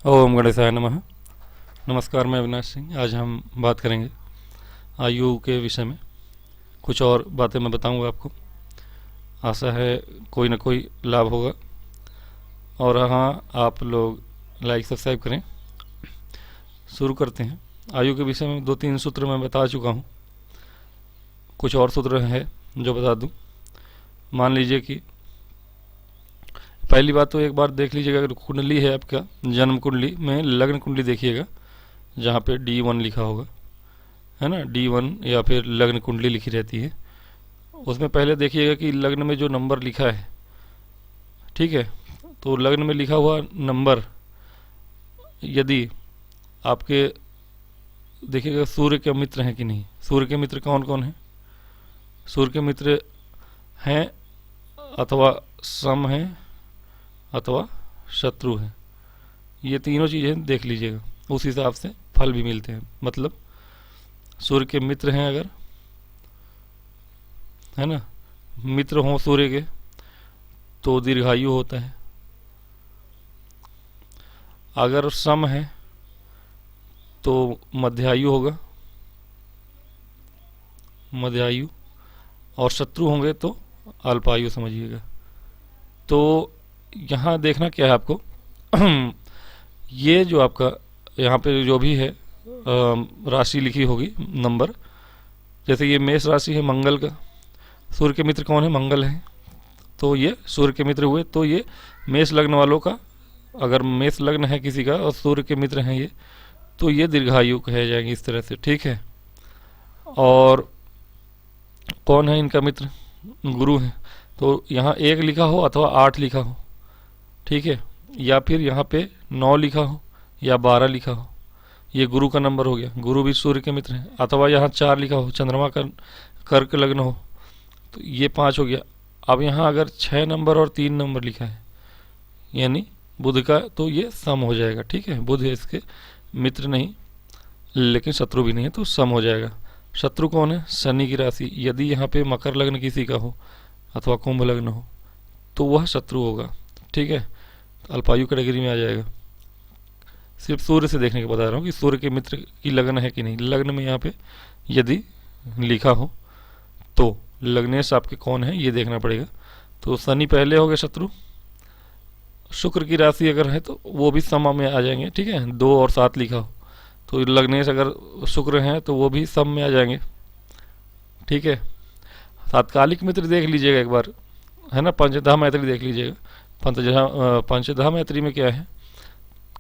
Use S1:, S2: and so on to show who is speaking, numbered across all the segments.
S1: ओम गणेशाय नमः। नमस्कार, मैं अविनाश सिंह। आज हम बात करेंगे आयु के विषय में। कुछ और बातें मैं बताऊंगा आपको। आशा है कोई ना कोई लाभ होगा। और हाँ, आप लोग लाइक सब्सक्राइब करें। शुरू करते हैं। आयु के विषय में 2-3 सूत्र मैं बता चुका हूँ। कुछ और सूत्र हैं जो बता दूँ। मान लीजिए कि पहली बात तो एक बार देख लीजिएगा, अगर कुंडली है आपका, जन्म कुंडली में लग्न कुंडली देखिएगा, जहाँ पे D1 लिखा होगा, है ना, D1 या फिर लग्न कुंडली लिखी रहती है। उसमें पहले देखिएगा कि लग्न में जो नंबर लिखा है, ठीक है, तो लग्न में लिखा हुआ नंबर यदि आपके देखिएगा सूर्य के मित्र हैं कि नहीं। सूर्य के मित्र कौन कौन हैं? सूर्य के मित्र हैं अथवा सम हैं अथवा शत्रु है। ये तीनों चीज़ें देख लीजिएगा, उस हिसाब से फल भी मिलते हैं। मतलब सूर्य के मित्र हैं अगर, है ना, मित्र हों सूर्य के तो दीर्घायु होता है। अगर सम है तो मध्यायु होगा, मध्यायु। और शत्रु होंगे तो अल्पायु समझिएगा। तो यहाँ देखना क्या है आपको ये जो आपका यहाँ पे जो भी है राशि लिखी होगी, नंबर, जैसे ये मेष राशि है मंगल का। सूर्य के मित्र कौन है? मंगल है। तो ये सूर्य के मित्र हुए। तो ये मेष लग्न वालों का, अगर मेष लग्न है किसी का और सूर्य के मित्र हैं ये, तो ये दीर्घायु कहे जाएंगे इस तरह से, ठीक है। और कौन है इनका मित्र? गुरु है। तो यहाँ 1 लिखा हो अथवा 8 लिखा हो, ठीक है, या फिर यहाँ पे 9 लिखा हो या 12 लिखा हो, ये गुरु का नंबर हो गया। गुरु भी सूर्य के मित्र हैं। अथवा यहाँ 4 लिखा हो, चंद्रमा का कर्क लग्न हो, तो ये 5 हो गया। अब यहाँ अगर 6 नंबर और 3 नंबर लिखा है, यानी बुध का, तो ये सम हो जाएगा, ठीक है। बुध है इसके मित्र नहीं, लेकिन शत्रु भी नहीं है, तो सम हो जाएगा। शत्रु कौन है? शनि की राशि। यदि यहाँ पे मकर लग्न किसी का हो अथवा कुंभ लग्न हो तो वह शत्रु होगा, ठीक है। अल्पायु कैटेगरी में आ जाएगा। सिर्फ सूर्य से देखने के बता रहा हूँ कि सूर्य के मित्र की लगन है कि नहीं। लग्न में यहाँ पे यदि लिखा हो तो लग्नेश आपके कौन है ये देखना पड़ेगा। तो शनि पहले हो गए शत्रु। शुक्र की राशि अगर है तो वो भी सम में आ जाएंगे, ठीक है। 2 और 7 लिखा हो तो लग्नेश अगर शुक्र हैं तो वो भी सम में आ जाएंगे, ठीक है। तात्कालिक मित्र देख लीजिएगा एक बार, है ना। पंचदहा मैत्री देख लीजिएगा। पंचदहा मैत्री में क्या है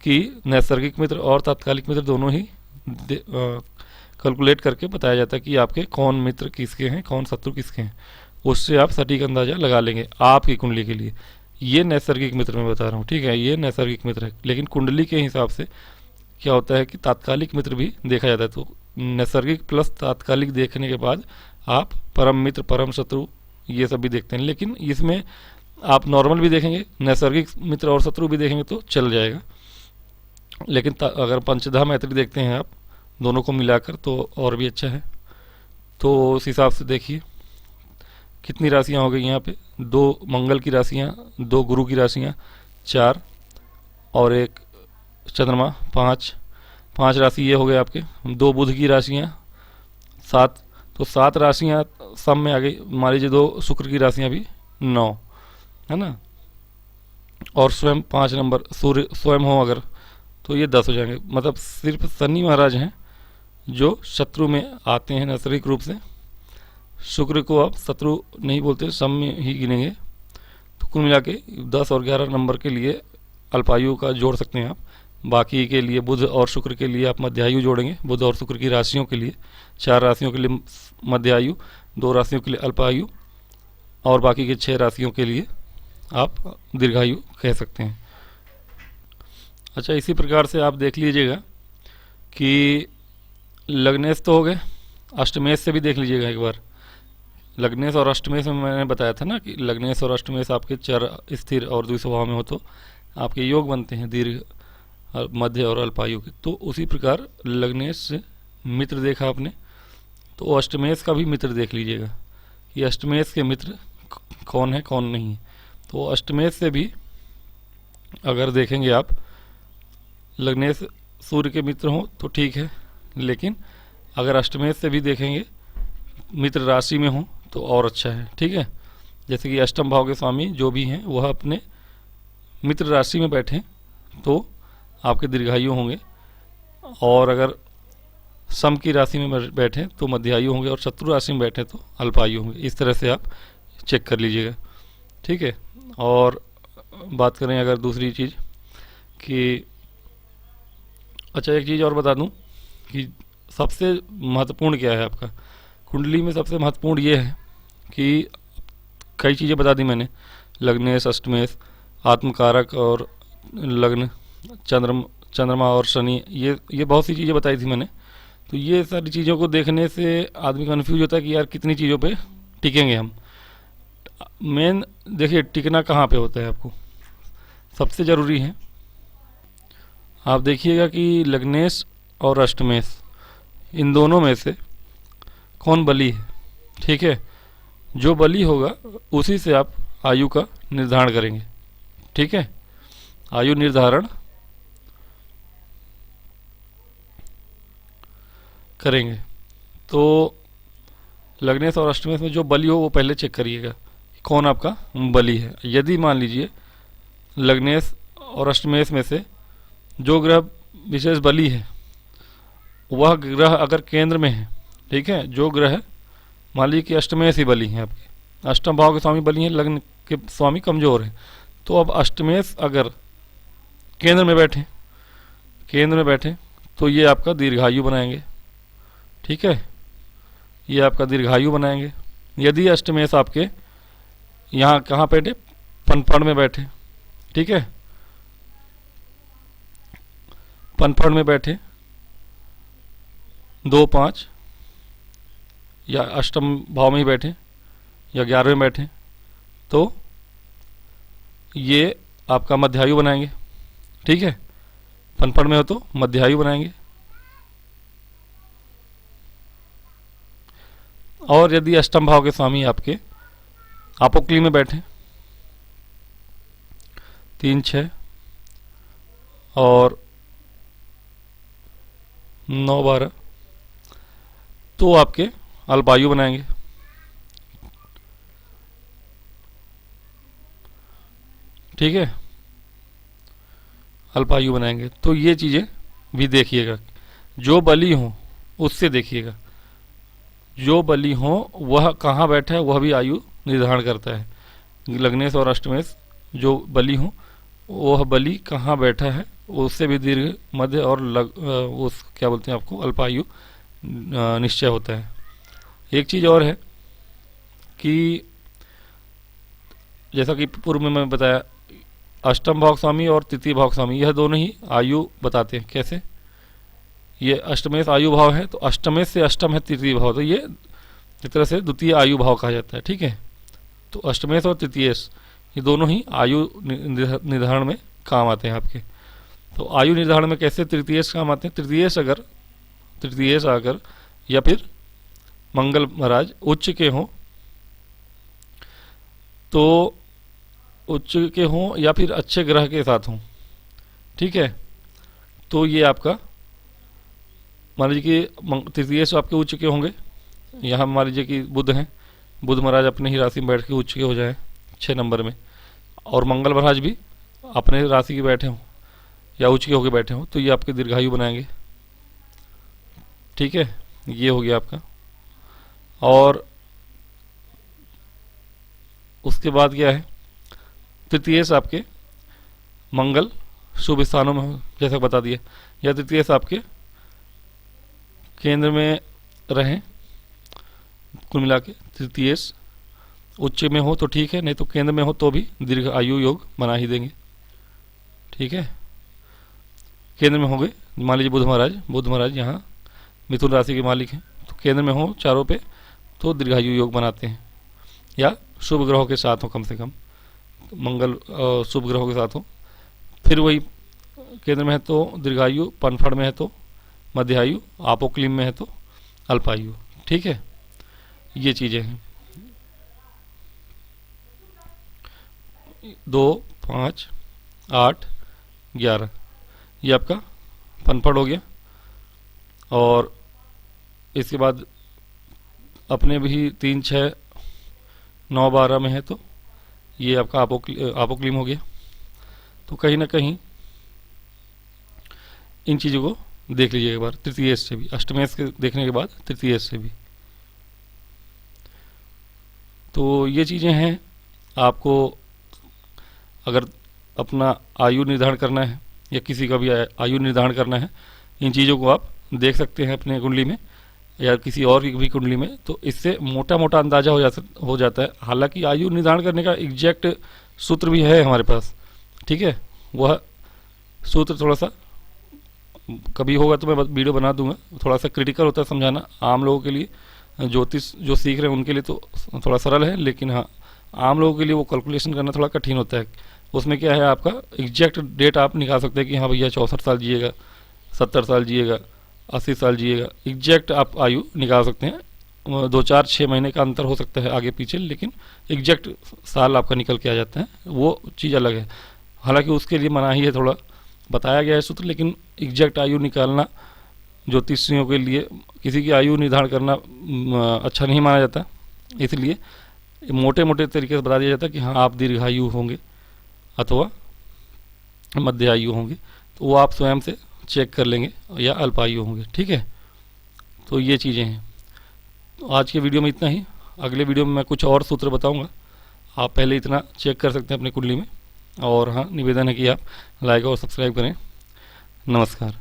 S1: कि नैसर्गिक मित्र और तात्कालिक मित्र दोनों ही कैलकुलेट करके बताया जाता है कि आपके कौन मित्र किसके हैं, कौन शत्रु किसके हैं। उससे आप सटीक अंदाजा लगा लेंगे आपकी कुंडली के लिए। ये नैसर्गिक मित्र मैं बता रहा हूँ, ठीक है, ये नैसर्गिक मित्र है। लेकिन कुंडली के हिसाब से क्या होता है कि तात्कालिक मित्र भी देखा जाता है। तो नैसर्गिक प्लस तात्कालिक देखने के बाद आप परम मित्र, परम शत्रु, ये सब भी देखते हैं। लेकिन इसमें आप नॉर्मल भी देखेंगे, नैसर्गिक मित्र और शत्रु भी देखेंगे तो चल जाएगा। लेकिन अगर पंचदहा मैत्री देखते हैं आप दोनों को मिलाकर तो और भी अच्छा है। तो उस हिसाब से देखिए कितनी राशियाँ हो गई यहाँ पे। 2 मंगल की राशियाँ, 2 गुरु की राशियाँ, 4 और 1 चंद्रमा, 5 राशि ये हो गए आपके। 2 बुध की राशियाँ, 7। तो 7 राशियाँ सम में आ गई। मान लीजिए 2 शुक्र की राशियाँ भी 9, है ना। और स्वयं 5 नंबर सूर्य स्वयं हो अगर तो ये 10 हो जाएंगे। मतलब सिर्फ शनि महाराज हैं जो शत्रु में आते हैं नैसर्गिक रूप से। शुक्र को आप शत्रु नहीं बोलते, सम में ही गिनेंगे। तो कुल मिला के 10 और 11 नंबर के लिए अल्पायु का जोड़ सकते हैं आप। बाकी के लिए बुध और शुक्र के लिए आप मध्यायु जोड़ेंगे। बुध और शुक्र की राशियों के लिए, 4 राशियों के लिए मध्यायु, 2 राशियों के लिए अल्पायु और बाकी के 6 राशियों के लिए आप दीर्घायु कह सकते हैं। अच्छा, इसी प्रकार से आप देख लीजिएगा कि लग्नेश तो हो गए, अष्टमेश से भी देख लीजिएगा एक बार। लग्नेश और अष्टमेश में मैंने बताया था ना कि लग्नेश और अष्टमेश आपके चर, स्थिर और द्विस्वभाव में हो तो आपके योग बनते हैं दीर्घ, मध्य और अल्पायु के। तो उसी प्रकार लग्नेश से मित्र देखा आपने तो अष्टमेश का भी मित्र देख लीजिएगा कि अष्टमेश के मित्र कौन है कौन नहीं है। तो अष्टमेश से भी अगर देखेंगे आप लग्नेश सूर्य के मित्र हों तो ठीक है, लेकिन अगर अष्टमेश से भी देखेंगे मित्र राशि में हों तो और अच्छा है। ठीक है, जैसे कि अष्टम भाव के स्वामी जो भी हैं वह अपने मित्र राशि में बैठें तो आपके दीर्घायु होंगे, और अगर सम की राशि में बैठें तो मध्यायु होंगे, और शत्रु राशि में बैठें तो अल्पायु होंगे। इस तरह से आप चेक कर लीजिएगा। ठीक है, और बात करें अगर दूसरी चीज़ कि, अच्छा एक चीज़ और बता दूं कि सबसे महत्वपूर्ण क्या है आपका कुंडली में। सबसे महत्वपूर्ण ये है कि कई चीज़ें बता दी मैंने, लग्नेश, अष्टमेश, आत्मकारक और लग्न, चंद्रमा और शनि, ये बहुत सी चीज़ें बताई थी मैंने। तो ये सारी चीज़ों को देखने से आदमी कन्फ्यूज होता है कि यार कितनी चीज़ों पे टिकेंगे हम। मेन देखिए टिकना कहाँ पे होता है आपको, सबसे ज़रूरी है आप देखिएगा कि लग्नेश और अष्टमेश इन दोनों में से कौन बली है। ठीक है, जो बली होगा उसी से आप आयु का निर्धारण करेंगे। ठीक है, आयु निर्धारण करेंगे तो लग्नेश और अष्टमेश में जो बली हो वो पहले चेक करिएगा कौन आपका बली है। यदि मान लीजिए लग्नेश और अष्टमेश में से जो ग्रह विशेष बली है वह ग्रह अगर केंद्र में है, ठीक है, जो ग्रह मान लीजिए कि अष्टमेश ही बली हैं आपके, अष्टम भाव के स्वामी बली हैं, लग्न के स्वामी कमजोर हैं, तो अब अष्टमेश अगर केंद्र में बैठे तो ये आपका दीर्घायु बनाएंगे। ठीक है, ये आपका दीर्घायु बनाएंगे। यदि अष्टमेश आपके यहाँ कहाँ बैठे, पनफड़ में बैठे, ठीक है, पनफड़ में बैठे 2-5 या अष्टम भाव में ही बैठे या 11वें में बैठे तो ये आपका मध्यायु बनाएंगे। ठीक है, पनफड़ में हो तो मध्यायु बनाएंगे। और यदि अष्टम भाव के स्वामी आपके आपोक्ली में बैठे 3-6 और 9-12 तो आपके अल्पायु बनाएंगे। ठीक है, अल्पायु बनाएंगे। तो ये चीज़ें भी देखिएगा, जो बली हो उससे देखिएगा, जो बली हो वह कहाँ बैठा है वह भी आयु निर्धारण करता है। लग्नेश और अष्टमेश जो बली हो वह बली कहाँ बैठा है उससे भी दीर्घ, मध्य और उस क्या बोलते हैं आपको अल्पायु निश्चय होता है। एक चीज़ और है कि जैसा कि पूर्व में मैं बताया, अष्टम भाव स्वामी और तृतीय भाव स्वामी यह दोनों ही आयु बताते हैं। कैसे, ये अष्टमेश आयु भाव है तो अष्टमेश से अष्टम है तृतीय भाव, तो ये एक तरह से द्वितीय आयु भाव कहा जाता है। ठीक है, तो अष्टमेश और तृतीयेश ये दोनों ही आयु निर्धारण में काम आते हैं आपके। तो आयु निर्धारण में कैसे तृतीयेश काम आते हैं, तृतीयेश अगर या फिर मंगल महाराज उच्च के हों तो उच्च के हों या फिर अच्छे ग्रह के साथ हों, ठीक है, तो ये आपका मान लीजिए कि तृतीयेश आपके उच्च के होंगे, यहाँ मान लीजिए कि बुध हैं, बुध महाराज अपने ही राशि में बैठ के उच्च के हो जाए 6 नंबर में, और मंगल महाराज भी अपने राशि के बैठे हों या उच्च के होकर बैठे हों तो ये आपके दीर्घायु बनाएंगे। ठीक है, ये हो गया आपका। और उसके बाद क्या है, तृतीयेश आपके मंगल शुभ स्थानों में हो जैसा बता दिया, या तृतीयेश आपके केंद्र में रहें, कुल मिला के तृतीयेश उच्च में हो तो ठीक है, नहीं तो केंद्र में हो तो भी दीर्घ आयु योग बना ही देंगे। ठीक है, केंद्र में होंगे, मान लीजिए बुध महाराज यहाँ मिथुन राशि के मालिक हैं, तो केंद्र में हो चारों पे तो दीर्घायु योग बनाते हैं, या शुभ ग्रहों के साथ हो, कम से कम मंगल शुभ ग्रहों के साथ हो। फिर वही केंद्र में है तो दीर्घायु, पनफड़ में है तो मध्यायु, आपोक्लिम में है तो अल्पायु। ठीक है, ये चीज़ें हैं 2, 5, 8, 11, ये आपका फनफड़ हो गया। और इसके बाद अपने भी 3, 6, 9, 12 में है तो ये आपका आपोक्लिम हो गया। तो कहीं ना कहीं इन चीज़ों को देख लीजिए एक बार तृतीय से भी, अष्टमेश के देखने के बाद तृतीय से भी। तो ये चीज़ें हैं। आपको अगर अपना आयु निर्धारण करना है या किसी का भी आयु निर्धारण करना है, इन चीज़ों को आप देख सकते हैं अपने कुंडली में या किसी और की भी कुंडली में। तो इससे मोटा मोटा अंदाजा हो जाता है। हालांकि आयु निर्धारण करने का एग्जैक्ट सूत्र भी है हमारे पास, ठीक है। वह सूत्र थोड़ा सा कभी होगा तो मैं वीडियो बना दूंगा। थोड़ा सा क्रिटिकल होता है समझाना आम लोगों के लिए, ज्योतिष जो सीख रहे हैं उनके लिए तो थोड़ा सरल है, लेकिन हाँ आम लोगों के लिए वो कैलकुलेशन करना थोड़ा कठिन होता है। उसमें क्या है, आपका एग्जैक्ट डेट आप निकाल सकते हैं कि हाँ भैया 64 साल जिएगा, 70 साल जिएगा, 80 साल जिएगा। एग्जैक्ट आप आयु निकाल सकते हैं। 2, 4, 6 महीने का अंतर हो सकता है आगे पीछे, लेकिन एग्जैक्ट साल आपका निकल के आ जाता है, वो चीज़ अलग है। हालांकि उसके लिए मनाही है, थोड़ा बताया गया है सूत्र, लेकिन एग्जैक्ट आयु निकालना ज्योतिषियों के लिए किसी की आयु निर्धारण करना अच्छा नहीं माना जाता। इसलिए मोटे मोटे तरीके से बता दिया जाता है कि हाँ आप दीर्घायु होंगे अथवा मध्य आयु होंगे, तो वो आप स्वयं से चेक कर लेंगे, या अल्पायु होंगे, ठीक है। तो ये चीज़ें हैं। तो आज के वीडियो में इतना ही। अगले वीडियो में मैं कुछ और सूत्र बताऊंगा। आप पहले इतना चेक कर सकते हैं अपनी कुंडली में। और हाँ, निवेदन है कि आप लाइक और सब्सक्राइब करें। नमस्कार।